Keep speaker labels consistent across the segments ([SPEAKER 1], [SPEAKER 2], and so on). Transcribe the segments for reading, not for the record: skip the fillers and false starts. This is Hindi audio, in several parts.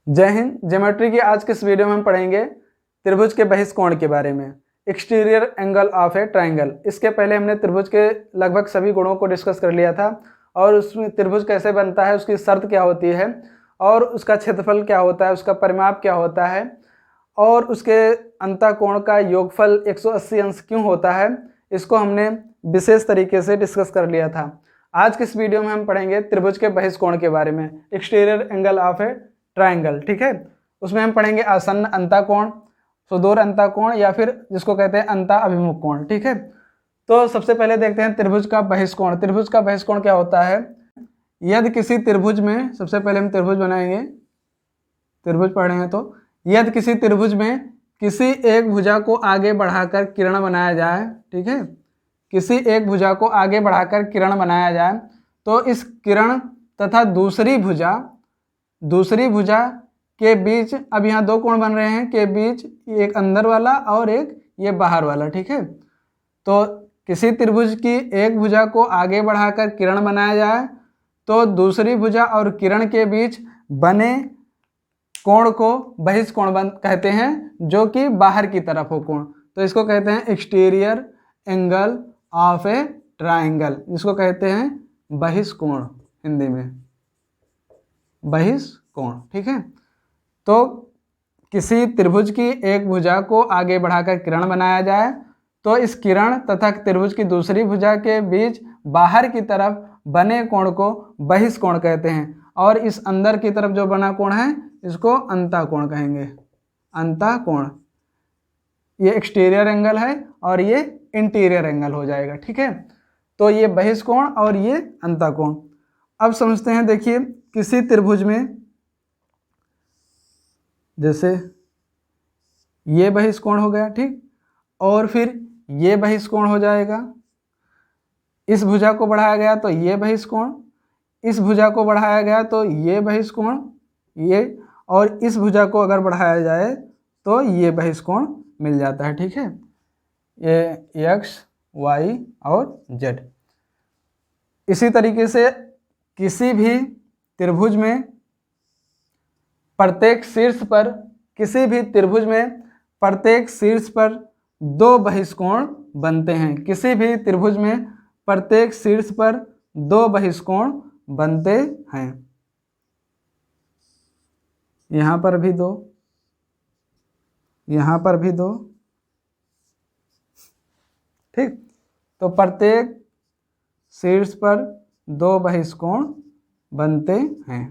[SPEAKER 1] जय हिंद। ज्योमेट्री की आज के इस वीडियो में हम पढ़ेंगे त्रिभुज के बहिष्कोण के बारे में, exterior angle of A triangle. इसके पहले हमने त्रिभुज के लगभग सभी गुणों को डिस्कस कर लिया था और उसमें त्रिभुज कैसे बनता है, उसकी शर्त क्या होती है और उसका क्षेत्रफल क्या होता है, उसका परिमाप क्या होता है और उसके अंतःकोण का योगफल 180 अंश क्यों होता है, इसको हमने विशेष तरीके से डिस्कस कर लिया था। आज के इस वीडियो में हम पढ़ेंगे त्रिभुज के बहिष्कोण के बारे में, exterior angle of A triangle. ठीक है, उसमें हम पढ़ेंगे आसन्न अंतःकोण, सुदूर अंतःकोण या फिर जिसको कहते हैं अंतः अभिमुख कोण। ठीक है, तो सबसे पहले देखते हैं त्रिभुज का बहिष्कोण। त्रिभुज का बहिष्कोण क्या होता है? यदि किसी त्रिभुज में, सबसे पहले हम त्रिभुज बनाएंगे, त्रिभुज पढ़ रहे हैं तो यदि किसी त्रिभुज में किसी एक भुजा को आगे बढ़ाकर किरण बनाया जाए, ठीक है, किसी एक भुजा को आगे बढ़ाकर किरण बनाया जाए तो इस किरण तथा दूसरी भुजा के बीच, अब यहाँ दो कोण बन रहे हैं, के बीच एक अंदर वाला और एक ये बाहर वाला। ठीक है, तो किसी त्रिभुज की एक भुजा को आगे बढ़ाकर किरण बनाया जाए तो दूसरी भुजा और किरण के बीच बने कोण को बहिष्कोण कहते हैं, जो कि बाहर की तरफ हो कोण, तो इसको कहते हैं exterior angle of A triangle, जिसको कहते हैं बहिष्कोण, हिंदी में बहिष्कोण। ठीक है, तो किसी त्रिभुज की एक भुजा को आगे बढ़ाकर किरण बनाया जाए तो इस किरण तथा त्रिभुज की दूसरी भुजा के बीच बाहर की तरफ बने कोण को बहिष्कोण कहते हैं और इस अंदर की तरफ जो बना कोण है इसको अंतःकोण कहेंगे, अंतःकोण। ये एक्सटीरियर एंगल है और ये इंटीरियर एंगल हो जाएगा। ठीक है, तो ये बहिष्कोण और ये अंतःकोण। अब समझते हैं, देखिए किसी त्रिभुज में जैसे ये बहिष्कोण हो गया, ठीक, और फिर ये बहिष्कोण हो जाएगा, इस भुजा को बढ़ाया गया तो ये बहिष्कोण, इस भुजा को बढ़ाया गया तो ये बहिष्कोण, ये, और इस भुजा को अगर बढ़ाया जाए तो ये बहिष्कोण मिल जाता है। ठीक है, ये x, y और z। इसी तरीके से किसी भी त्रिभुज में प्रत्येक शीर्ष पर, किसी भी त्रिभुज में प्रत्येक शीर्ष पर दो बहिष्कोण बनते हैं। किसी भी त्रिभुज में प्रत्येक शीर्ष पर दो बहिष्कोण बनते हैं, यहाँ पर भी दो, यहाँ पर भी दो। ठीक, तो प्रत्येक शीर्ष पर दो बहिष्कोण बनते हैं।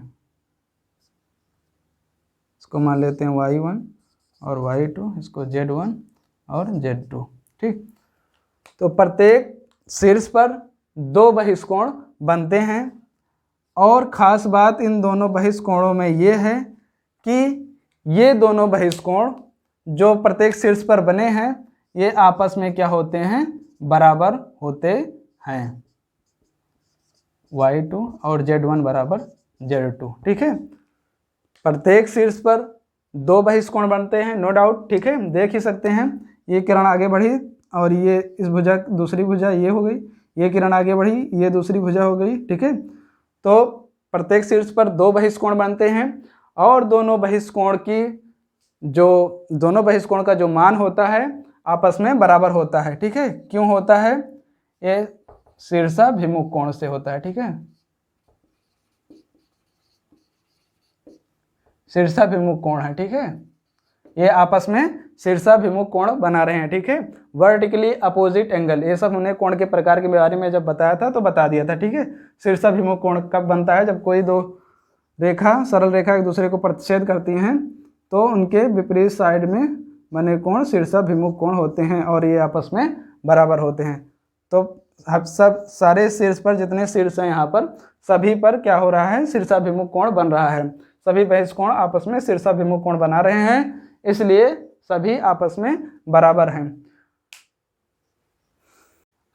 [SPEAKER 1] इसको मान लेते हैं y1 और y2, इसको z1 और z2। ठीक, तो प्रत्येक शीर्ष पर दो बहिष्कोण बनते हैं और ख़ास बात इन दोनों बहिष्कोणों में ये है कि ये दोनों बहिष्कोण जो प्रत्येक शीर्ष पर बने हैं ये आपस में क्या होते हैं? बराबर होते हैं, y2 और z1 बराबर z2। ठीक है, प्रत्येक शीर्ष पर दो बहिष्कोण बनते हैं, नो डाउट। ठीक है, देख ही सकते हैं, ये किरण आगे बढ़ी और ये इस भुजा, दूसरी भुजा ये हो गई, ये किरण आगे बढ़ी, ये दूसरी भुजा हो गई। ठीक है, तो प्रत्येक शीर्ष पर दो बहिष्कोण बनते हैं और दोनों बहिष्कोण का जो मान होता है आपस में बराबर होता है। ठीक है, क्यों होता है? ये शीर्षाभिमुख कोण से होता है। ठीक है, शीर्षाभिमुख कोण है। ठीक है, ये आपस में शीर्षाभिमुख कोण बना रहे हैं। ठीक है, वर्टिकली अपोजिट एंगल, ये सब हमने कोण के प्रकार के बारे में जब बताया था तो बता दिया था। ठीक है, शीर्षाभिमुख कोण कब बनता है? जब कोई दो रेखा, सरल रेखा एक दूसरे को प्रतिच्छेद करती हैं तो उनके विपरीत साइड में बने कोण शीर्षाभिमुख कोण होते हैं और ये आपस में बराबर होते हैं। तो सब सारे शीर्ष पर, जितने शीर्ष हैं यहाँ पर, सभी पर क्या हो रहा है? शीर्षाभिमुख कोण बन रहा है। सभी बहिष्कोण आपस में शीर्षाभिमुख कोण बना रहे हैं, इसलिए सभी आपस में बराबर हैं।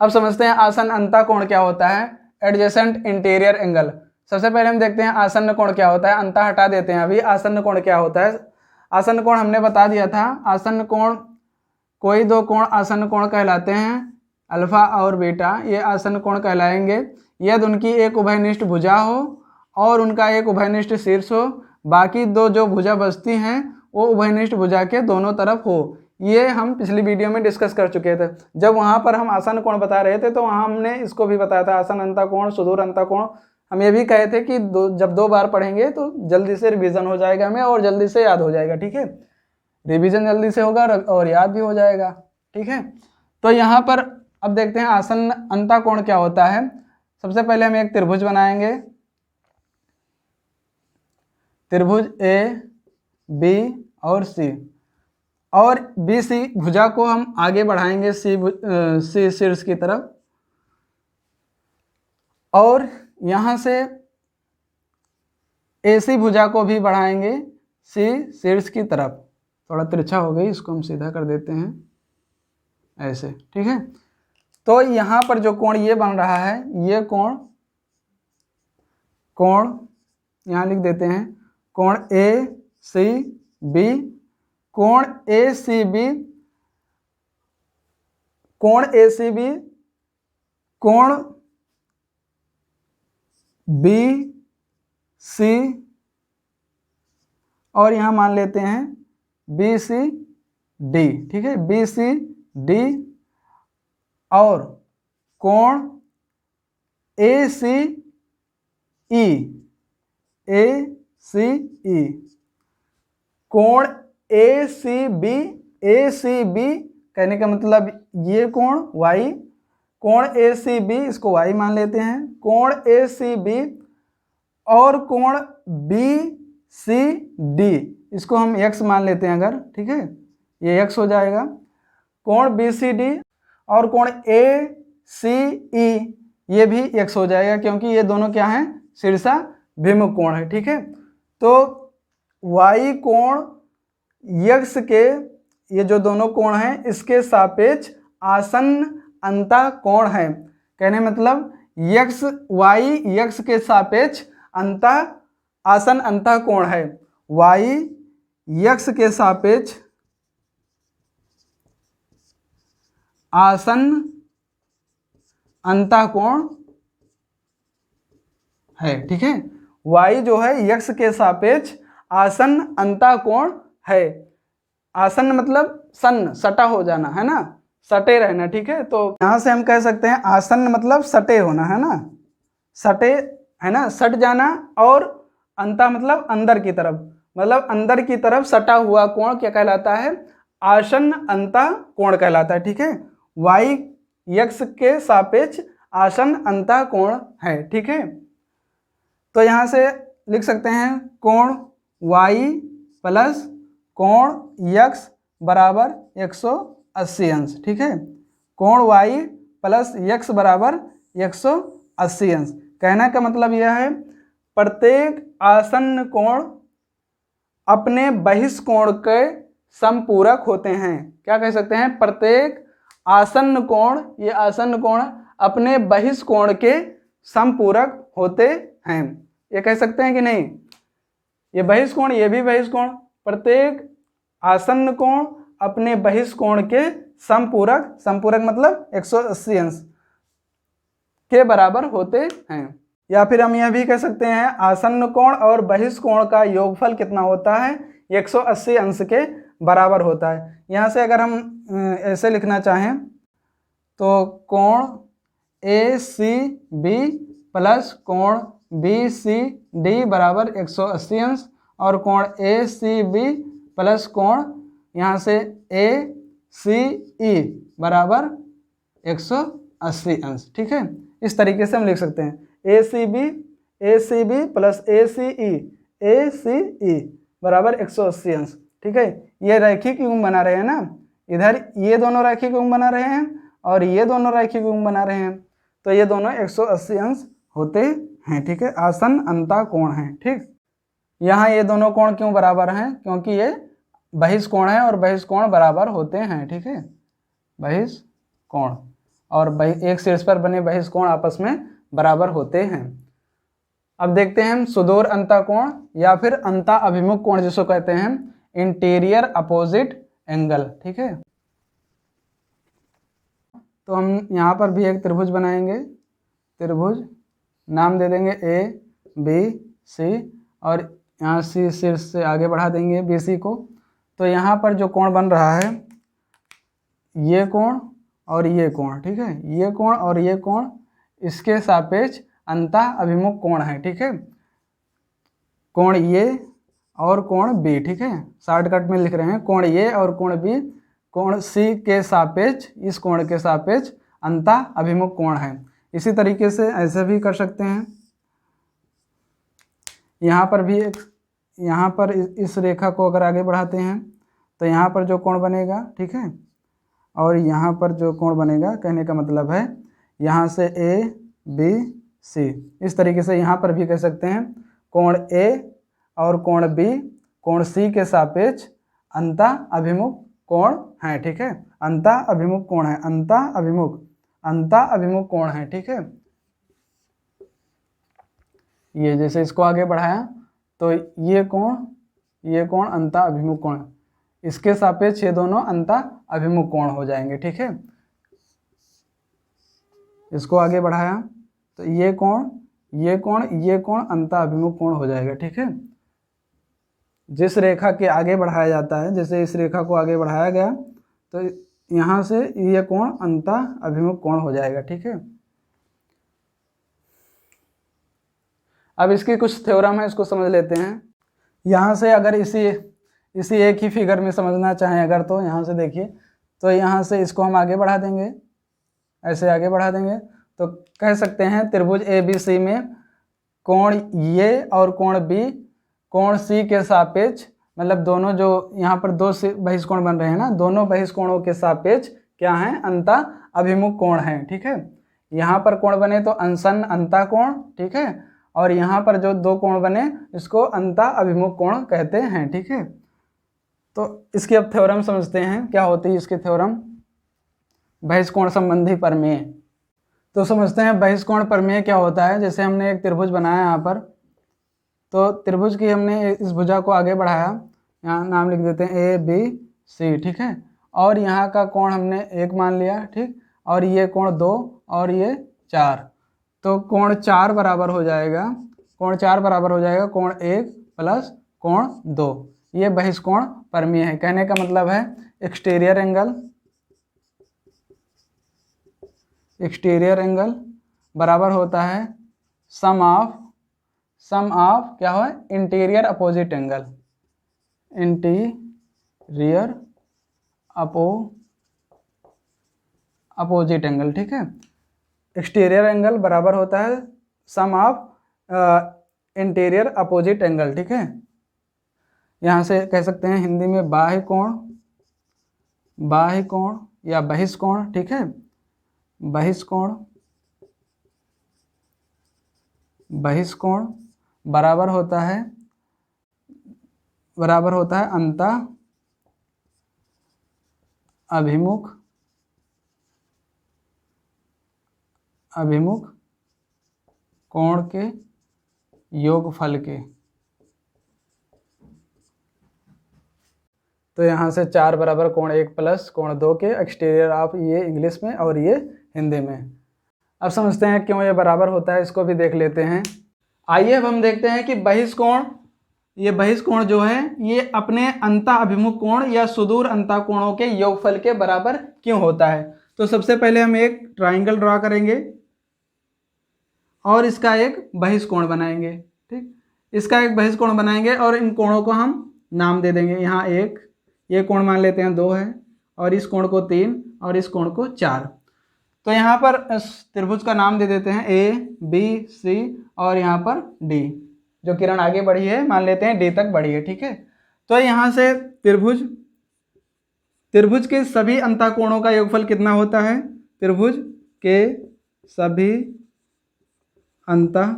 [SPEAKER 1] अब समझते हैं आसन्न अंतःकोण क्या होता है, एडजेसेंट इंटीरियर एंगल। सबसे पहले हम देखते हैं आसन्न कोण क्या होता है, अंतः हटा देते हैं अभी। आसन्न कोण क्या होता है? आसन्न कोण हमने बता दिया था। आसन्न कोण, कोई दो कोण आसन्न कोण कहलाते हैं, अल्फा और बीटा, ये आसन्न कोण कहलाएंगे यदि उनकी एक उभयनिष्ठ भुजा हो और उनका एक उभयनिष्ठ शीर्ष हो बाकी दो जो भुजा बचती हैं वो उभयनिष्ठ भुजा के दोनों तरफ हो। ये हम पिछली वीडियो में डिस्कस कर चुके थे। जब वहाँ पर हम आसन कोण बता रहे थे तो वहाँ हमने इसको भी बताया था, आसन अंता कोण, सुदूर अंता कोण। हम ये भी कहे थे कि जब 2 बार पढ़ेंगे तो जल्दी से रिवीजन हो जाएगा हमें और जल्दी से याद हो जाएगा। ठीक है, रिवीजन जल्दी से होगा और याद भी हो जाएगा। ठीक है, तो यहाँ पर अब देखते हैं आसन अंता कोण क्या होता है। सबसे पहले हम एक त्रिभुज बनाएंगे, त्रिभुज ए बी और सी, और बी सी भुजा को हम आगे बढ़ाएंगे सी शीर्ष की तरफ, और यहाँ से ए सी भुजा को भी बढ़ाएंगे सी शीर्ष की तरफ। थोड़ा तिरछा हो गई, इसको हम सीधा कर देते हैं ऐसे। ठीक है, तो यहाँ पर जो कोण ये बन रहा है, ये कोण यहाँ लिख देते हैं, कोण ए सी बी, कोण ए सी बी, कोण ए सी बी, कोण बी सी, और यहाँ मान लेते हैं बी सी डी। ठीक है, बी सी डी, और कोण ए सी ई, ए सी ई, कोण ए सी बी, ए सी बी कहने का मतलब ये कोण वाई, कोण ए सी बी इसको वाई मान लेते हैं, कोण ए सी बी, और कोण बी सी डी इसको हम x मान लेते हैं अगर। ठीक है, ये x हो जाएगा, कोण बी सी डी और कोण ए सी ई ये भी x हो जाएगा, क्योंकि ये दोनों क्या हैं, शीर्षाभिमुख कोण है। ठीक है, तो y कोण x के ये जो दोनों कोण हैं इसके सापेक्ष आसन्न अंता कोण है। कहने मतलब x के सापेक्ष आसन्न अंता कोण है, y x के सापेक्ष आसन्न अंता कोण है। ठीक है, y जो है x के सापेक्ष आसन्न अंता कोण है। आसन्न मतलब सन्न, सटा हो जाना है ना, सटे रहना। ठीक है, तो यहाँ से हम कह सकते हैं आसन्न मतलब सटे होना है ना, सटे है ना, सट जाना, और अंता मतलब अंदर की तरफ, मतलब अंदर की तरफ सटा हुआ कोण क्या कहलाता है, आसन्न अंता कोण कहलाता है। ठीक है, y x के सापेक्ष आसन्न अंता कोण है। ठीक है, तो यहाँ से लिख सकते हैं कोण y प्लस कोण x बराबर 180 अंश। ठीक है, कोण y प्लस x बराबर 180 अंश। कहने का मतलब यह है प्रत्येक आसन्न कोण अपने बहिष्कोण के समपूरक होते हैं। क्या कह सकते हैं, प्रत्येक आसन्न कोण, ये आसन्न कोण अपने बहिष्कोण के समपूरक होते हैं। ये कह सकते हैं कि नहीं, ये बहिष्कोण, ये भी बहिष्कोण, प्रत्येक आसन्न कोण अपने बहिष्कोण के समपूरक, समपूरक मतलब 180 अंश के बराबर होते हैं। या फिर हम यह भी कह सकते हैं आसन्न कोण और बहिष्कोण का योगफल कितना होता है, 180 अंश के बराबर होता है। यहाँ से अगर हम ऐसे लिखना चाहें तो कोण ए सी बी प्लस कोण बी सी डी बराबर 180 अंश, और कोण ए सी बी प्लस कोण यहाँ से ए सी ई बराबर 180 अंश। ठीक है, इस तरीके से हम लिख सकते हैं ए सी बी प्लस ए सी ई बराबर 180 अंश। ठीक है, ये रैखिक युग्म बना रहे हैं ना, इधर ये दोनों रैखिक युग्म बना रहे हैं और ये दोनों रैखिक युग्म बना रहे हैं, तो ये दोनों 180 अंश होते हैं। ठीक है, आसन्न अंता कोण है। ठीक, यहाँ ये दोनों कोण क्यों बराबर हैं, क्योंकि ये बहिष्कोण है और बहिष्कोण बराबर होते हैं। ठीक है, बहिष्कोण और एक शीर्ष पर बने बहिष्कोण आपस में बराबर होते हैं। अब देखते हैं हम सुदूर अंता कोण या फिर अंता अभिमुख कोण जिसको कहते हैं, इंटीरियर अपोजिट एंगल। ठीक है, तो हम यहाँ पर भी एक त्रिभुज बनाएंगे, त्रिभुज नाम दे देंगे ए बी सी, और यहाँ सी शीर्ष से आगे बढ़ा देंगे BC को। तो यहाँ पर जो कोण बन रहा है, ये कोण और ये कोण, ठीक है, ये कोण और ये कोण इसके सापेक्ष अंतः अभिमुख कोण है, ठीक है, कोण ये और कोण B, ठीक है, शॉर्टकट में लिख रहे हैं कोण ये और कोण B कोण C के सापेक्ष, इस कोण के सापेक्ष अंतः अभिमुख कोण है। इसी तरीके से ऐसे भी कर सकते हैं। यहाँ पर भी एक, यहाँ पर इस रेखा को अगर आगे बढ़ाते हैं तो यहाँ पर जो कोण बनेगा, ठीक है, और यहाँ पर जो कोण बनेगा, कहने का मतलब है यहाँ से A B C, इस तरीके से यहाँ पर भी कह सकते हैं कोण A और कोण B कोण C के सापेक्ष अंतः अभिमुख कोण है, ठीक है, अंतः अभिमुख कोण है, अंतः अभिमुख कोण है, ठीक है। ये जैसे इसको आगे बढ़ाया तो ये कोण अंतः अभिमुख कोण, इसके सापेक्ष ये दोनों अंतः अभिमुख कोण हो जाएंगे, ठीक है। इसको आगे बढ़ाया तो ये कोण अंतः अभिमुख कोण हो जाएगा, ठीक है। जिस रेखा के आगे बढ़ाया जाता है, जैसे इस रेखा को आगे बढ़ाया गया तो यहाँ से ये कोण अंतः अभिमुख कोण हो जाएगा, ठीक है। अब इसकी कुछ थ्योरम है, इसको समझ लेते हैं। यहाँ से अगर इसी एक ही फिगर में समझना चाहें अगर, तो यहाँ से देखिए, तो यहाँ से इसको हम आगे बढ़ा देंगे, ऐसे आगे बढ़ा देंगे तो कह सकते हैं त्रिभुज ABC में कोण ये और कोण B कोण C के सापेक्ष, मतलब दोनों जो यहाँ पर दो बहिष्कोण बन रहे हैं ना, दोनों बहिष्कोणों के सापेक्ष क्या है, अंतः अभिमुख कोण है, ठीक है। यहाँ पर कोण बने तो अंसन अंतः कोण, ठीक है, और यहाँ पर जो दो कोण बने इसको अंतः अभिमुख कोण कहते हैं, ठीक है। तो इसकी अब थ्योरम समझते हैं, क्या होती है इसकी थ्योरम, बहिष्कोण संबंधी प्रमेय। तो समझते हैं बहिष्कोण प्रमेय क्या होता है। जैसे हमने एक त्रिभुज बनाया यहाँ पर, तो त्रिभुज की हमने इस भुजा को आगे बढ़ाया, यहाँ नाम लिख देते हैं ABC, ठीक है, और यहाँ का कोण हमने 1 मान लिया, ठीक, और ये कोण 2 और ये 4, तो कोण 4 बराबर हो जाएगा, कोण 1 प्लस कोण 2, ये बहिष्कोण प्रमेय है। कहने का मतलब है एक्सटीरियर एंगल बराबर होता है सम ऑफ क्या हो, interior opposite angle, opposite angle, ठीक है। एक्सटीरियर एंगल बराबर होता है सम ऑफ इंटीरियर अपोजिट एंगल, ठीक है। यहाँ से कह सकते हैं हिंदी में बाह्य कोण या बहिष्कोण, ठीक है, बहिष्कोण बराबर होता है अंतः अभिमुख कोण के योगफल के। तो यहाँ से 4 बराबर कोण 1 प्लस कोण 2 के, एक्सटीरियर ऑफ ये इंग्लिश में और ये हिंदी में। अब समझते हैं क्यों ये बराबर होता है, इसको भी देख लेते हैं। आइए अब हम देखते हैं कि ये बहिष्कोण जो है ये अपने अंतः अभिमुख कोण या सुदूर अंतः कोणों के योगफल के बराबर क्यों होता है। तो सबसे पहले हम एक ट्राइंगल ड्रॉ करेंगे और इसका एक बहिष्कोण बनाएंगे, ठीक, इसका एक बहिष्कोण बनाएंगे और इन कोणों को हम नाम दे देंगे। यहाँ एक, ये कोण मान लेते हैं 2 है, और इस कोण को 3 और इस कोण को 4। तो यहाँ पर त्रिभुज का नाम दे देते हैं ABC और यहाँ पर D, जो किरण आगे बढ़ी है मान लेते हैं D तक बढ़ी है, ठीक है। तो यहाँ से त्रिभुज के सभी अंतः कोणों का योगफल कितना होता है, त्रिभुज के सभी अंतः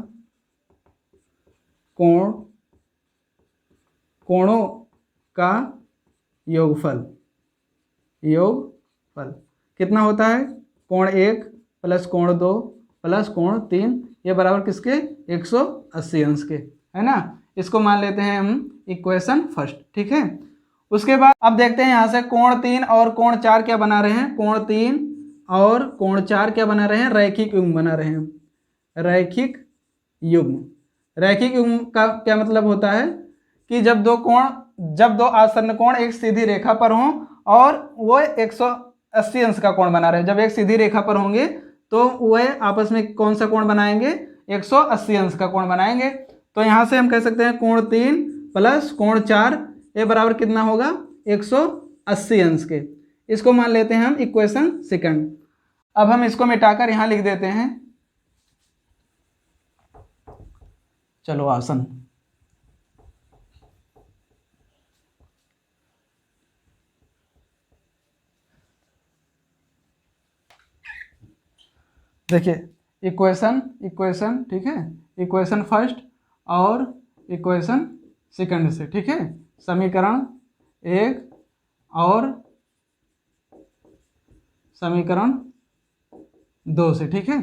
[SPEAKER 1] कोणों का योगफल कितना होता है, कोण 1 प्लस कोण 2 प्लस कोण 3, ये बराबर किसके, 180 अंश के, है ना। इसको मान लेते हैं हम इक्वेशन फर्स्ट, ठीक है। उसके बाद अब देखते हैं यहाँ से कोण 3 और कोण 4 क्या बना रहे हैं, कोण 3 और कोण 4 क्या बना रहे हैं, रैखिक युग्म बना रहे हैं। रैखिक युग्म का क्या मतलब होता है, कि जब दो आसन्न कोण एक सीधी रेखा पर हों और वो 180 अंश का कोण बना रहे। जब एक सीधी रेखा पर होंगे तो वह आपस में कौन सा कोण बनाएंगे, 180 अंश का कोण बनाएंगे। तो यहाँ से हम कह सकते हैं कोण 3 प्लस कोण 4 ये बराबर कितना होगा, 180 अंश के। इसको मान लेते हैं हम इक्वेशन सेकंड। अब हम इसको मिटाकर यहाँ लिख देते हैं, चलो आसन। देखिए इक्वेशन ठीक है, इक्वेशन फर्स्ट और इक्वेशन सेकंड से, ठीक है, समीकरण 1 और समीकरण 2 से, ठीक है।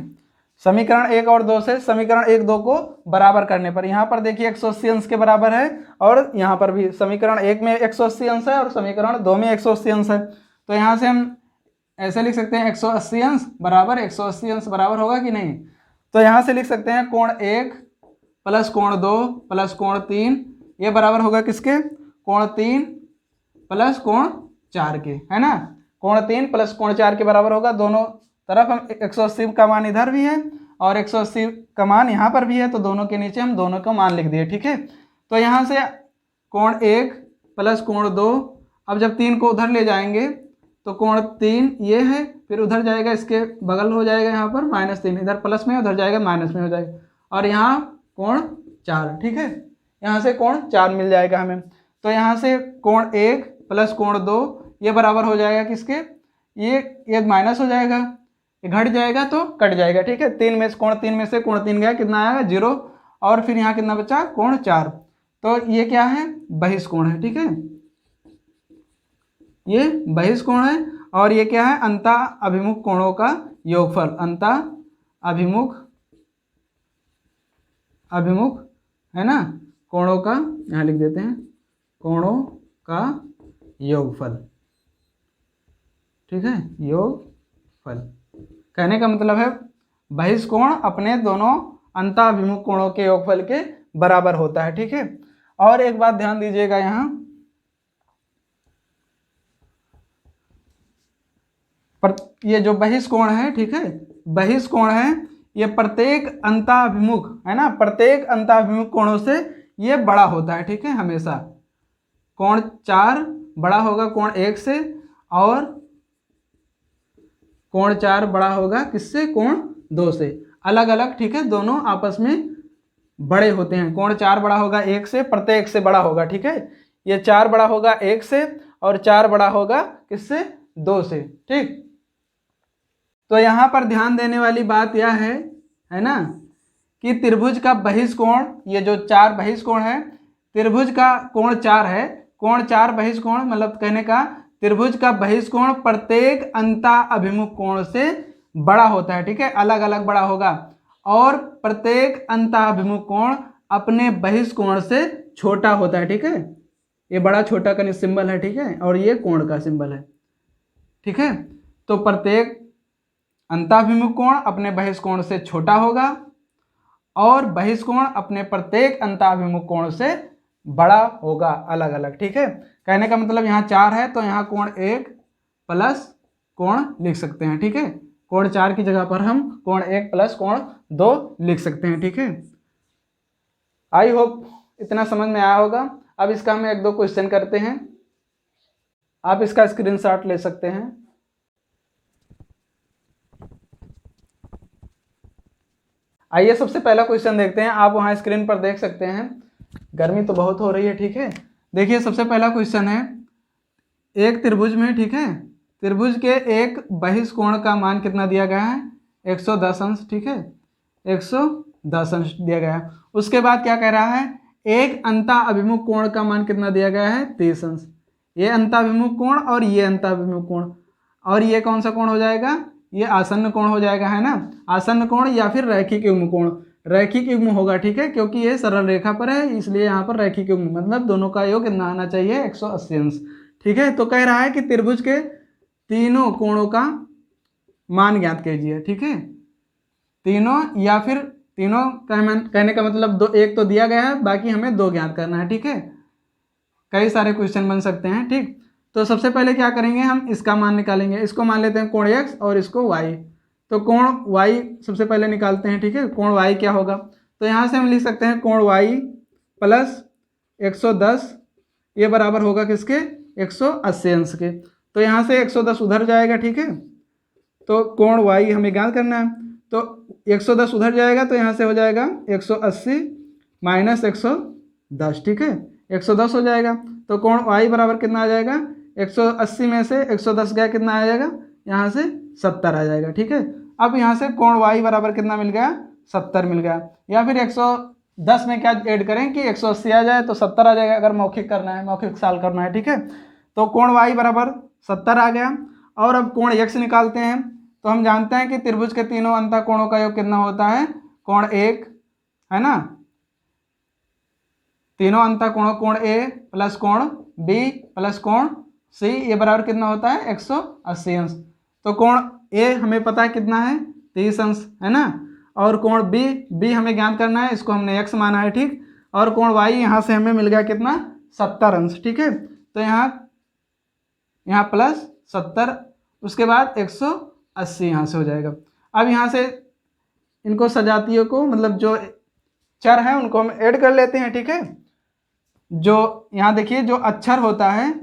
[SPEAKER 1] समीकरण 1 और 2 से समीकरण 1 2 को बराबर करने पर यहाँ पर देखिए 180 अंश के बराबर है और यहाँ पर भी समीकरण 1 में 180 अंश है और समीकरण 2 में 180 अंश है। तो यहाँ से हम ऐसे लिख सकते हैं 180 अंश बराबर 180 अंश बराबर होगा कि नहीं। तो यहाँ से लिख सकते हैं कोण 1 प्लस कोण 2 प्लस कोण 3 ये बराबर होगा किसके, कोण 3 प्लस कोण 4 के, है ना। कोण 3 प्लस कोण 4 के बराबर होगा। दोनों तरफ हम 180 का मान इधर भी है और 180 का मान यहाँ पर भी है, तो दोनों के नीचे हम दोनों का मान लिख दिए, ठीक है। तो यहाँ से कोण 1 प्लस कोण 2, अब जब 3 को उधर ले जाएंगे तो कोण 3 ये है, फिर उधर जाएगा इसके बगल हो जाएगा यहाँ पर -3, इधर प्लस में उधर जाएगा माइनस में हो जाएगा, और यहाँ कोण 4, ठीक है। यहाँ से कोण 4 मिल जाएगा हमें। तो यहाँ से कोण 1 प्लस कोण 2 ये बराबर हो जाएगा किसके, ये माइनस हो जाएगा, ये घट जाएगा तो कट जाएगा, ठीक है। कोण 3 में से कोण 3 गया, कितना आएगा 0, और फिर यहाँ कितना बचा, कोण 4। तो ये क्या है, बहिष्कोण है, ठीक है, ये बहिष्कोण है। और ये क्या है, अंतः अभिमुख कोणों का योगफल, अंतः अभिमुख है ना, कोणों का, यहाँ लिख देते हैं कोणों का योगफल, ठीक है, योगफल। कहने का मतलब है बहिष्कोण अपने दोनों अंतः अभिमुख कोणों के योगफल के बराबर होता है, ठीक है। और एक बात ध्यान दीजिएगा, यहाँ पर ये जो बहिष्कोण है, ठीक है, बहिष्कोण है, ये प्रत्येक अंतःअभिमुख है ना, प्रत्येक अंतःअभिमुख कोणों से ये बड़ा होता है, ठीक है। हमेशा कोण 4 बड़ा होगा कोण 1 से, और कोण 4 बड़ा होगा किससे, कोण 2 से, अलग अलग, ठीक है, दोनों आपस में बड़े होते हैं। कोण 4 बड़ा होगा 1 से, प्रत्येक से बड़ा होगा, ठीक है। ये 4 बड़ा होगा 1 से और 4 बड़ा होगा किससे, 2 से, ठीक। तो यहाँ पर ध्यान देने वाली बात यह है ना, कि त्रिभुज का बहिष्कोण, ये जो 4 बहिष्कोण है, त्रिभुज का कोण 4 है, कोण 4 बहिष्कोण, मतलब कहने का त्रिभुज का बहिष्कोण प्रत्येक अंतःअभिमुख कोण से बड़ा होता है, ठीक है, अलग अलग बड़ा होगा, और प्रत्येक अंतःअभिमुख कोण अपने बहिष्कोण से छोटा होता है, ठीक है। ये बड़ा छोटा का सिंबल है, ठीक है, और ये कोण का सिंबल है, ठीक है। तो प्रत्येक अंतःअभिमुख कोण अपने बहिष्कोण से छोटा होगा और बहिष्कोण अपने प्रत्येक अंतःअभिमुख कोण से बड़ा होगा, अलग अलग, ठीक है। कहने का मतलब यहाँ 4 है तो यहाँ कोण 1 प्लस कोण लिख सकते हैं, ठीक है। कोण 4 की जगह पर हम कोण 1 प्लस कोण 2 लिख सकते हैं, ठीक है। आई होप इतना समझ में आया होगा। अब इसका हम 1-2 क्वेश्चन करते हैं, आप इसका स्क्रीनशॉट ले सकते हैं। आइए सबसे पहला क्वेश्चन देखते हैं, आप वहाँ स्क्रीन पर देख सकते हैं, गर्मी तो बहुत हो रही है, ठीक है। देखिए सबसे पहला क्वेश्चन है, एक त्रिभुज में, ठीक है, त्रिभुज के एक बहिष्कोण का मान कितना दिया गया है, 110 अंश, ठीक है, 110 अंश दिया गया है। उसके बाद क्या कह रहा है, एक अंतःअभिमुख कोण का मान कितना दिया गया है, 30 अंश। ये अंतःअभिमुख कोण और ये अंतःअभिमुख कोण, और ये कौन सा कोण हो जाएगा, ये आसन्न कोण हो जाएगा, है ना, आसन्न कोण या फिर रैखिक युग्म कोण, रैखिक युग्म होगा, ठीक है, क्योंकि ये सरल रेखा पर है इसलिए यहाँ पर रैखिक युग्म, मतलब दोनों का योग कितना आना चाहिए, 180 अंश, ठीक है। तो कह रहा है कि त्रिभुज के तीनों कोणों का मान ज्ञात कीजिए, ठीक है, तीनों या फिर तीनों कहने का मतलब एक तो दिया गया है, बाकी हमें 2 ज्ञात करना है, ठीक है। कई सारे क्वेश्चन बन सकते हैं। ठीक, तो सबसे पहले क्या करेंगे, हम इसका मान निकालेंगे। इसको मान लेते हैं कोण x और इसको y। तो कोण y सबसे पहले निकालते हैं। ठीक है, कोण y क्या होगा, तो यहाँ से हम लिख सकते हैं कोण y प्लस 110 ये बराबर होगा किसके, 180 अंश के। तो यहाँ से 110 उधर जाएगा। ठीक है, तो कोण y हमें ज्ञात करना है, तो 110 उधर जाएगा तो यहाँ से हो जाएगा 180 माइनस 110। ठीक है, 110 हो जाएगा, तो कोण y बराबर कितना आ जाएगा, 180 में से 110 गया कितना आ जाएगा, यहाँ से 70 आ जाएगा। ठीक है, अब यहाँ से कोण y बराबर कितना मिल गया, 70 मिल गया। या फिर 110 में क्या ऐड करें कि 180 आ जाए तो 70 आ जाएगा, अगर मौखिक करना है, मौखिक साल करना है। ठीक है, तो कोण y बराबर 70 आ गया। और अब कोण x निकालते हैं, तो हम जानते हैं कि त्रिभुज के तीनों अंतःकोणों का योग कितना होता है, कोण 1 है ना, तीनों अंतःकोणों कोण A प्लस कोण B प्लस कोण C ये बराबर कितना होता है, 180 अंश। तो कोण A हमें पता है कितना है, 30 अंश है ना, और कोण B हमें ज्ञात करना है, इसको हमने x माना है। ठीक, और कोण y यहाँ से हमें मिल गया कितना, 70 अंश। ठीक है, तो यहाँ प्लस 70, उसके बाद 180 यहाँ से हो जाएगा। अब यहाँ से इनको सजातीयों को, मतलब जो चर हैं उनको हम ऐड कर लेते हैं। ठीक है, जो यहाँ देखिए जो अक्षर होता है,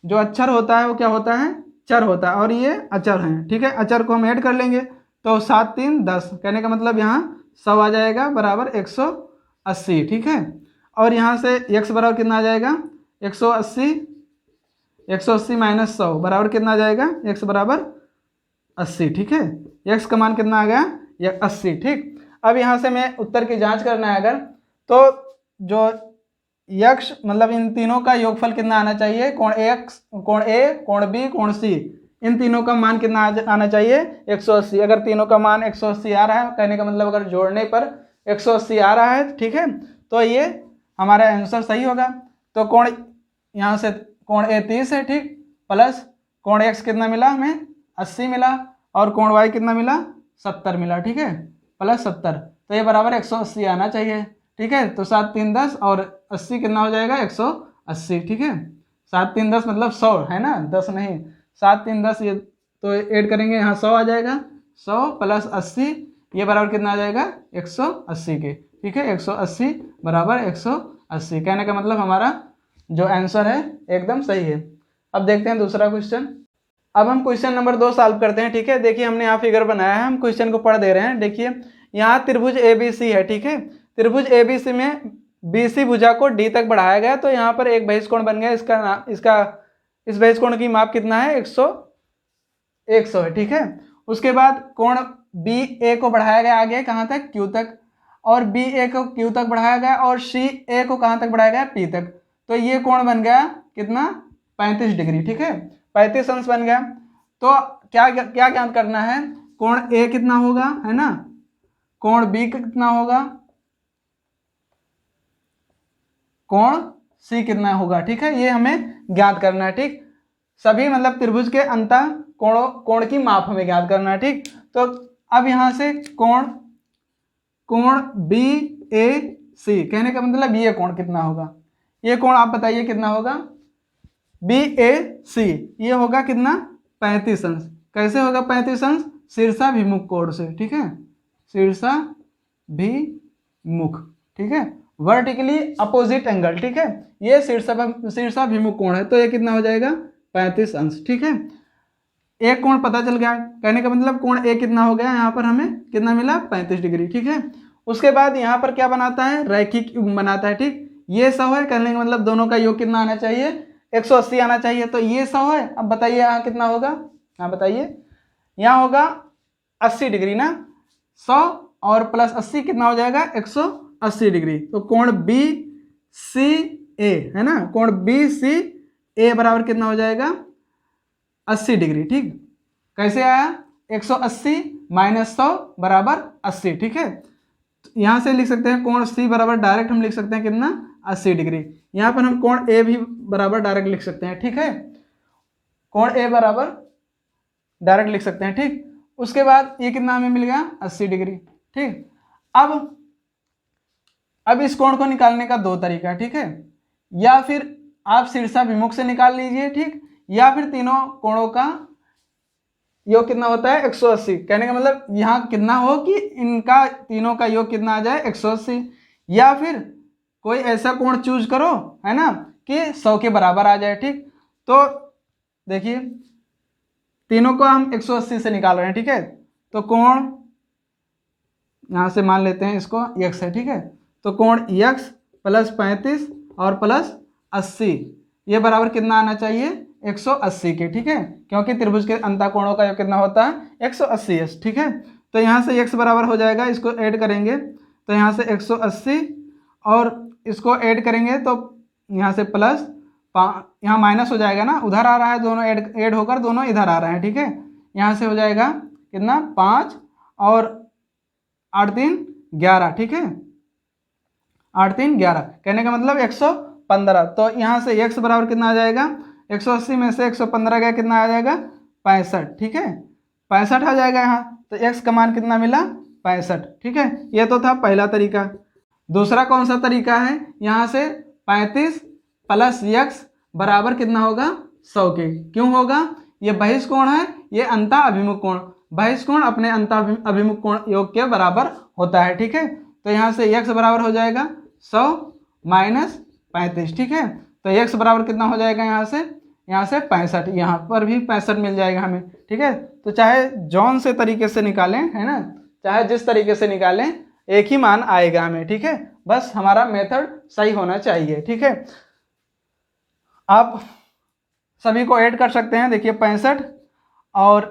[SPEAKER 1] जो अक्षर होता है वो क्या होता है, चर होता है, और ये अचर हैं। ठीक है, अचर को हम ऐड कर लेंगे, तो 7 3 10, कहने का मतलब यहाँ 100 आ जाएगा बराबर 180। ठीक है, और यहाँ से x बराबर कितना आ जाएगा, 180 माइनस 100 बराबर कितना आ जाएगा, x बराबर 80। ठीक है, x का मान कितना आ गया, ये 80। ठीक, अब यहाँ से मैं उत्तर की जांच करना है अगर, तो जो यक्ष मतलब इन तीनों का योगफल कितना आना चाहिए, कोण x कोण A कोण B कोण C, इन तीनों का मान कितना आना चाहिए, 180। अगर तीनों का मान 180 आ रहा है, कहने का मतलब अगर जोड़ने पर 180 आ रहा है, ठीक है, तो ये हमारा आंसर सही होगा। तो कोण यहाँ से कोण A 30 है। ठीक, प्लस कोण x कितना मिला हमें, 80 मिला, और कोण y कितना मिला, 70 मिला। ठीक है, प्लस 70, तो ये बराबर 180 आना चाहिए। ठीक है, तो 7 3 10 और 80 कितना हो जाएगा, 180। ठीक है, 7 3 10 मतलब 100 है ना, 10 नहीं, 7 3 10, ये तो ऐड करेंगे यहाँ 100 आ जाएगा, 100 प्लस 80 ये बराबर कितना आ जाएगा, 180 के। ठीक है, 180 बराबर 180, कहने का मतलब हमारा जो आंसर है एकदम सही है। अब देखते हैं दूसरा क्वेश्चन। अब हम क्वेश्चन नंबर 2 सॉल्व करते हैं। ठीक है, देखिए हमने यहाँ फिगर बनाया है, हम क्वेश्चन को पढ़ दे रहे हैं। देखिए यहाँ त्रिभुज ABC है। ठीक है, त्रिभुज ABC में BC भुजा को D तक बढ़ाया गया, तो यहाँ पर एक बहिष्कोण बन गया, इस बहिष्कोण की माप कितना है, 100 है। ठीक है, उसके बाद कोण BA को बढ़ाया गया आगे कहाँ तक, Q तक, और BA को Q तक बढ़ाया गया, और CA को कहाँ तक बढ़ाया गया, P तक। तो ये कोण बन गया कितना, 35 डिग्री। ठीक है, 35 अंश बन गया। तो क्या क्या ज्ञात करना है, कोण A कितना होगा है ना, कोण B कितना होगा, कोण C कितना होगा। ठीक है, ये हमें ज्ञात करना है। ठीक, सभी मतलब त्रिभुज के अंतः कोण की माप हमें ज्ञात करना है। ठीक, तो अब यहाँ से कोण BAC, कहने का मतलब ये कोण कितना होगा, ये कोण आप बताइए कितना होगा, BAC ये होगा कितना, 35 अंश। कैसे होगा 35 अंश, शीर्षाभिमुख कोण से। ठीक है, शीर्षाभिमुख। ठीक है, वर्टिकली अपोजिट एंगल। ठीक है, ये शीर्षाभिमुख कोण है, तो ये कितना हो जाएगा, 35 अंश। ठीक है, एक कोण पता चल गया, कहने का मतलब कोण A कितना हो गया, यहाँ पर हमें कितना मिला, 35 डिग्री। ठीक है, उसके बाद यहाँ पर क्या बनाता है, रैखिक युग्म बनाता है। ठीक, ये 100 है, कहने का मतलब दोनों का योग कितना आना चाहिए, 180 आना चाहिए। तो ये 100 है, अब बताइए यहाँ कितना होगा, हाँ बताइए, यहाँ होगा 80 डिग्री ना, 100 और प्लस 80 कितना हो जाएगा, 180 डिग्री। तो कोण BCA है ना, कोण BCA बराबर कितना हो जाएगा, 80 डिग्री। ठीक, कैसे आया, 180 माइनस 100 बराबर 80। ठीक है, यहाँ से लिख सकते हैं कोण C बराबर डायरेक्ट हम लिख सकते हैं कितना, 80 डिग्री। यहाँ पर हम कोण A भी बराबर डायरेक्ट लिख सकते हैं। ठीक है, कोण A बराबर डायरेक्ट लिख सकते हैं। ठीक, उसके बाद ये कितना हमें मिल गया, 80 डिग्री। ठीक, अब इस कोण को निकालने का 2 तरीका है। ठीक है, या फिर आप शीर्षाभिमुख से निकाल लीजिए, ठीक, या फिर तीनों कोणों का योग कितना होता है 180। कहने का मतलब यहाँ कितना हो कि इनका तीनों का योग कितना आ जाए 180, या फिर कोई ऐसा कोण चूज करो, है ना, कि 100 के बराबर आ जाए, ठीक। तो देखिए तीनों को हम 180 से निकाल रहे हैं, ठीक है। तो कोण यहाँ से मान लेते हैं इसको x है, ठीक है। तो कोण x प्लस 35 और प्लस 80 ये बराबर कितना आना चाहिए 180 के, ठीक है, क्योंकि त्रिभुज के अंतःकोणों का योग कितना होता है 180 है, ठीक है। तो यहाँ से x बराबर हो जाएगा, इसको ऐड करेंगे तो यहाँ से 180 और इसको ऐड करेंगे तो यहाँ से प्लस यहाँ माइनस हो जाएगा ना, उधर आ रहा है, दोनों ऐड होकर दोनों इधर आ रहे हैं, ठीक है। यहाँ से हो जाएगा कितना 5 और 8 3 11, ठीक है, 8 3 11, कहने का मतलब 115। तो यहाँ से x बराबर कितना आ जाएगा 180 में से 115 गया कितना आ जाएगा 65, ठीक है, 65 आ जाएगा यहाँ। तो x का मान कितना मिला 65, ठीक है। ये तो था पहला तरीका। दूसरा कौन सा तरीका है, यहाँ से 35 प्लस x बराबर कितना होगा 100 के। क्यों होगा, ये बहिष्कोण है, ये अंतः अभिमुख कोण, बहिष्कोण अपने अंतः अभिमुख कोण योग के बराबर होता है, ठीक है। तो यहाँ से x बराबर हो जाएगा 100 माइनस 35, ठीक है। तो x बराबर कितना हो जाएगा यहाँ से 65, यहाँ पर भी 65 मिल जाएगा हमें, ठीक है। तो चाहे जौन से तरीके से निकालें, है ना, चाहे जिस तरीके से निकालें एक ही मान आएगा हमें, ठीक है, बस हमारा मेथड सही होना चाहिए, ठीक है। आप सभी को ऐड कर सकते हैं, देखिए 65 और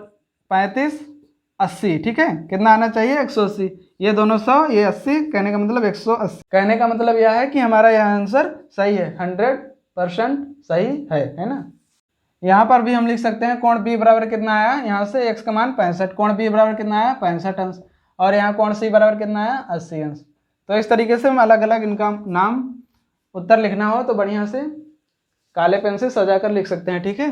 [SPEAKER 1] 35 80, ठीक है, कितना आना चाहिए 180, ये दोनों 100 ये 80, कहने का मतलब 180। कहने का मतलब यह है कि हमारा यह आंसर सही है, 100% सही है ना। यहाँ पर भी हम लिख सकते हैं कोण B बराबर कितना आया, यहाँ से x का मान 65, कोण B बराबर कितना आया 65 अंश, और यहाँ कोण C बराबर कितना आया 80 अंश। तो इस तरीके से हम अलग अलग इनका नाम उत्तर लिखना हो तो बढ़िया से काले पेन से सजा कर लिख सकते हैं, ठीक है।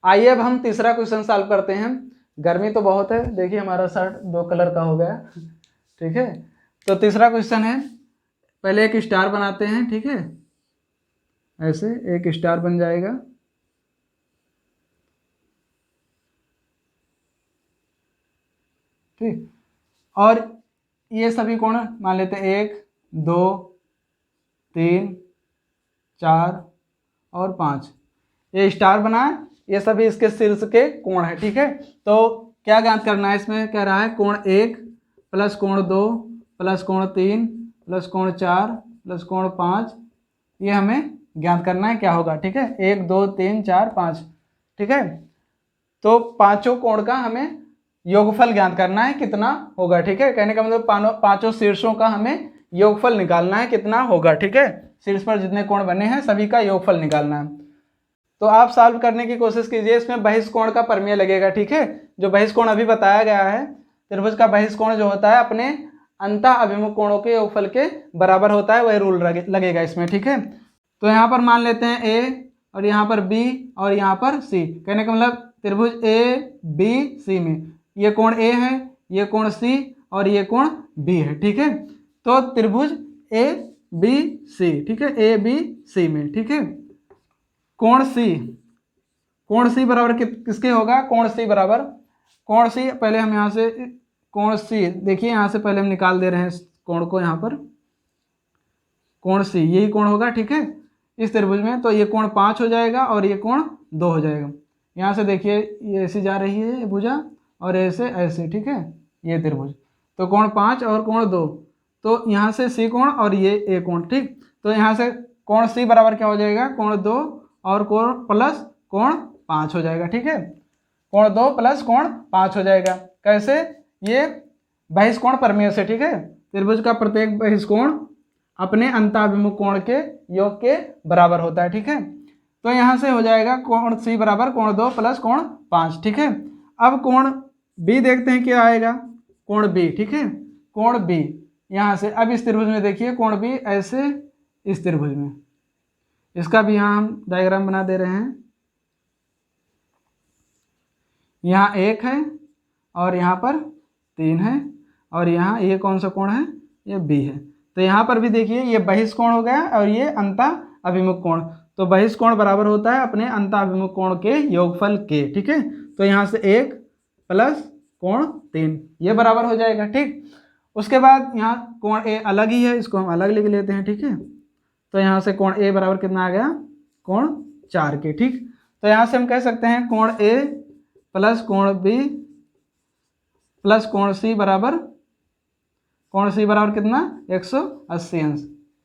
[SPEAKER 1] आइए अब हम तीसरा क्वेश्चन सॉल्व करते हैं। गर्मी तो बहुत है, देखिए हमारा शर्ट 2 कलर का हो गया, ठीक है। तो तीसरा क्वेश्चन है, पहले एक स्टार बनाते हैं, ठीक है, ऐसे एक स्टार बन जाएगा, ठीक, और ये सभी कोण मान लेते हैं 1 2 3 4 और 5, ये स्टार बना है, ये सभी इसके शीर्ष के कोण है, ठीक है। तो क्या ज्ञात करना है, इसमें कह रहा है कोण 1 प्लस कोण 2 प्लस कोण 3 प्लस कोण 4 प्लस कोण 5, ये हमें ज्ञात करना है क्या होगा, ठीक है, 1 2 3 4 5, ठीक है। तो पांचों कोण का हमें योगफल ज्ञात करना है कितना होगा, ठीक है, कहने का मतलब पांचों शीर्षों का हमें योगफल निकालना है कितना होगा, ठीक है, शीर्ष पर जितने कोण बने हैं सभी का योगफल निकालना है। तो आप सॉल्व करने की कोशिश कीजिए, इसमें बहिष्कोण का प्रमेय लगेगा, ठीक है, जो बहिष्कोण अभी बताया गया है, त्रिभुज का बहिष्कोण जो होता है अपने अंतः अभिमुख कोणों के योगफल के बराबर होता है, वही रूल लगेगा इसमें, ठीक है। तो यहाँ पर मान लेते हैं A और यहाँ पर B और यहाँ पर C, कहने का मतलब त्रिभुज ABC में ये कोण A है, ये कोण C और ये कोण B है, ठीक है। तो त्रिभुज ABC, ठीक है, ABC में, ठीक है, कोण C बराबर किसके होगा, कोण C बराबर कोण C, पहले हम यहाँ से कोण C देखिए, यहाँ से पहले हम निकाल दे रहे हैं कोण को, यहाँ पर कोण C यही कोण होगा, ठीक है, इस त्रिभुज में। तो ये कोण 5 हो जाएगा और ये कोण 2 हो जाएगा। यहाँ से देखिए ये ऐसी जा रही है भुजा और ऐसे ऐसे, ठीक है, ये त्रिभुज, तो कोण 5 और कोण 2, तो यहाँ से C कोण और ये A कोण, ठीक। तो यहाँ से कोण C बराबर क्या हो जाएगा, कोण 2 और कोण प्लस कोण 5 हो जाएगा, ठीक है, कोण 2 प्लस कोण 5 हो जाएगा। कैसे, ये बहिष्कोण प्रमेय से, ठीक है, त्रिभुज का प्रत्येक बहिष्कोण अपने अंतःअभिमुख कोण के योग के बराबर होता है, ठीक है। तो यहाँ से हो जाएगा कोण C बराबर कोण 2 प्लस कोण 5, ठीक है। अब कोण B देखते हैं क्या आएगा, कोण B, ठीक है, कोण B यहाँ से, अब इस त्रिभुज में देखिए कोण B ऐसे इस त्रिभुज में, इसका भी यहाँ हम डायग्राम बना दे रहे हैं, यहाँ 1 है और यहाँ पर 3 है और यहाँ ये कौन सा कोण है, ये B है। तो यहाँ पर भी देखिए ये बहिष्कोण हो गया और ये अंतः अभिमुख कोण। तो बहिष्कोण बराबर होता है अपने अंतः अभिमुख कोण के योगफल के। ठीक है, तो यहाँ से 1 प्लस कोण 3 ये बराबर हो जाएगा। ठीक, उसके बाद यहाँ कोण ए अलग ही है, इसको हम अलग लिख लेते हैं। ठीक है, तो यहाँ से कोण ए बराबर कितना आ गया, कोण 4 के। ठीक, तो यहाँ से हम कह सकते हैं कोण ए प्लस कोण बी प्लस कोण सी बराबर कितना, 180 अंश।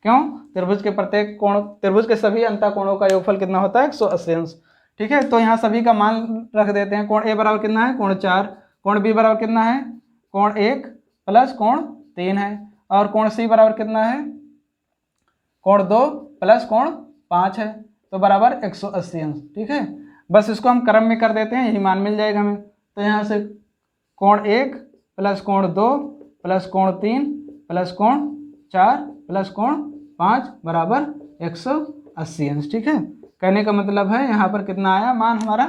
[SPEAKER 1] क्यों, त्रिभुज के प्रत्येक कोण, त्रिभुज के सभी अंतः कोणों का योगफल कितना होता है, 180 अंश। ठीक है, तो यहाँ सभी का मान रख देते हैं। कोण ए बराबर कितना है, कोण 4, कोण बी बराबर कितना है, कोण 1 प्लस कोण 3 है, और कोण सी बराबर कितना है, कोण 2 प्लस कोण 5 है, तो बराबर 180 अंश। ठीक है, बस इसको हम क्रम में कर देते हैं, यही मान मिल जाएगा हमें। तो यहाँ से कोण 1 प्लस कोण 2 प्लस कोण 3 प्लस कोण 4 प्लस कोण 5 बराबर 180 अंश। ठीक है, कहने का मतलब है यहाँ पर कितना आया मान हमारा,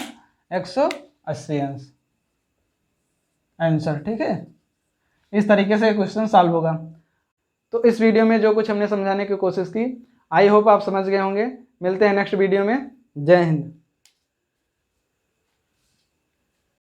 [SPEAKER 1] 180 अंश आंसर। ठीक है, इस तरीके से क्वेश्चन सॉल्व होगा। तो इस वीडियो में जो कुछ हमने समझाने की कोशिश की, आई होप आप समझ गए होंगे। मिलते हैं नेक्स्ट वीडियो में। जय हिंद।